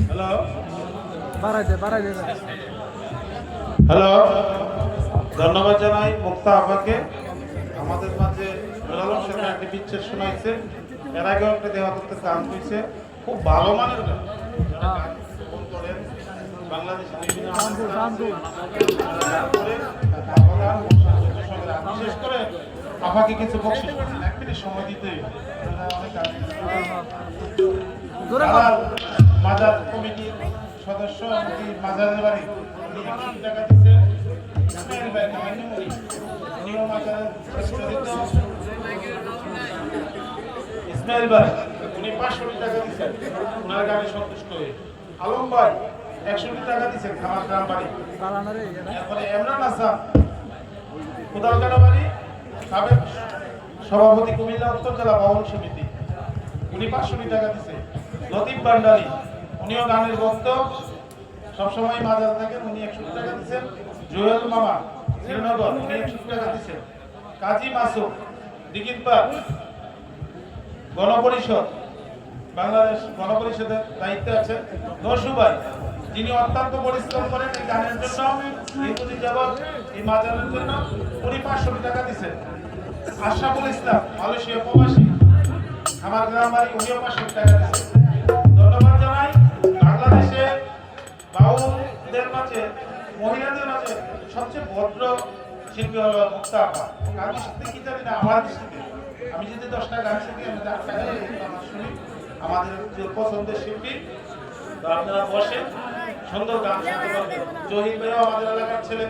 Hello বাড়াই দে hello, ধন্যবাদ জানাই মুক্তা আপাকে। আমাদের মাঝে নুরালম সরকার একটি পিকচার শোনাইছে, এর আগেও একটা দেহাত্মক গান হয়েছে, খুব ভালো মানের গান। যারা গান ফোন করেন বাংলাদেশের বিভিন্ন বিশেষ করে আপাকে কিছু বকশিশ করছেন, 1 মিনিট সময় দিতে মাজার কমিটির সদস্য মাজারের বাড়ি উনি 100 টাকা দিচ্ছে। ইসমাইল ভাই ইসমাইল ভাই উনি 500 টাকা দিচ্ছেন, ওনার গানে সন্তুষ্ট হয়ে। আলম ভাই 100 টাকা দিচ্ছেন, খামার গ্রাম বাড়ি। এরপরে এমরান হাসান কোদালকাটা বাড়ি, সাবেক সভাপতি কুমিল্লা উত্তর জেলা ভবন সমিতি, উনি 500 টাকা দিচ্ছেন। লতিফ ভান্ডারী উনিও গানের ভক্ত, সবসময় মাজার থাকেন, উনি 100 টাকা দিচ্ছেন। জুয়েল মামা শ্রীনগর উনি 100 টাকা দিচ্ছেন। কাজী মাসুদ দিগিরপাড় গণপরিষদ, বাংলাদেশ গণপরিষদের দায়িত্বে আছেন। নসু ভাই যিনি অত্যন্ত পরিশ্রম করেন এই গানের জন্য, দীর্ঘদিন যাবৎ এই মাজারের জন্য, উনি 500 টাকা দিচ্ছেন। আশরাফুল ইসলাম মালয়েশিয়া প্রবাসী, আমার গ্রাম বাড়ি, উনিও 500 টাকা দিচ্ছেন। ধন্যবাদ জানাই। বাংলাদেশে বাউলদের মাঝে, মহিলাদের মাঝে সবচেয়ে ভদ্র শিল্পী হলো মুক্তা আপা। আমি শিখতে কি জানি না, আমার দৃষ্টিতে আমি যদি 10টা গান শিখি, আমি আমার শুনি আমাদের যে পছন্দের শিল্পী। তো আপনারা বসে সুন্দর গান শুনতে পারবেন। জহির ভাইও আমাদের এলাকার ছেলে,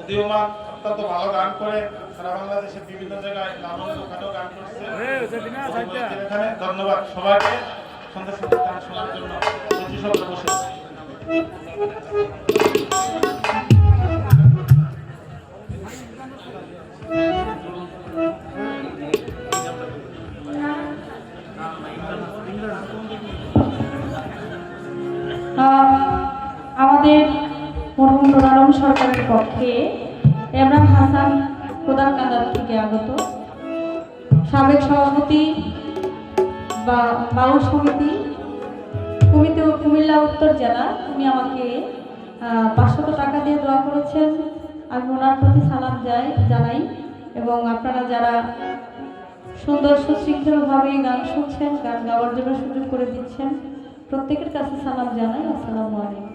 উদীয়মান, অত্যন্ত ভালো গান করে, সারা বাংলাদেশের বিভিন্ন জায়গায় লালনের ওখানেও গান করছে। এখানে ধন্যবাদ সবাইকে সুন্দর সুন্দর গান শোনার জন্য। বসে আমাদের মরহুম নুরালম সরকারের পক্ষে এমরান হাসান কোদালকান্দার থেকে আগত, সাবেক সভাপতি বা বাউল সমিতি কুমিল্লা উত্তর জেলা, উনি আমাকে 500 টাকা দিয়ে দোয়া করেছেন। আমি ওনার প্রতি সালাম জানাই, এবং আপনারা যারা সুন্দর সুশৃঙ্খলভাবে গান শুনছেন, গান গাওয়ার জন্য সুযোগ করে দিচ্ছেন, প্রত্যেকের কাছে সালাম জানাই। আসসালামু আলাইকুম।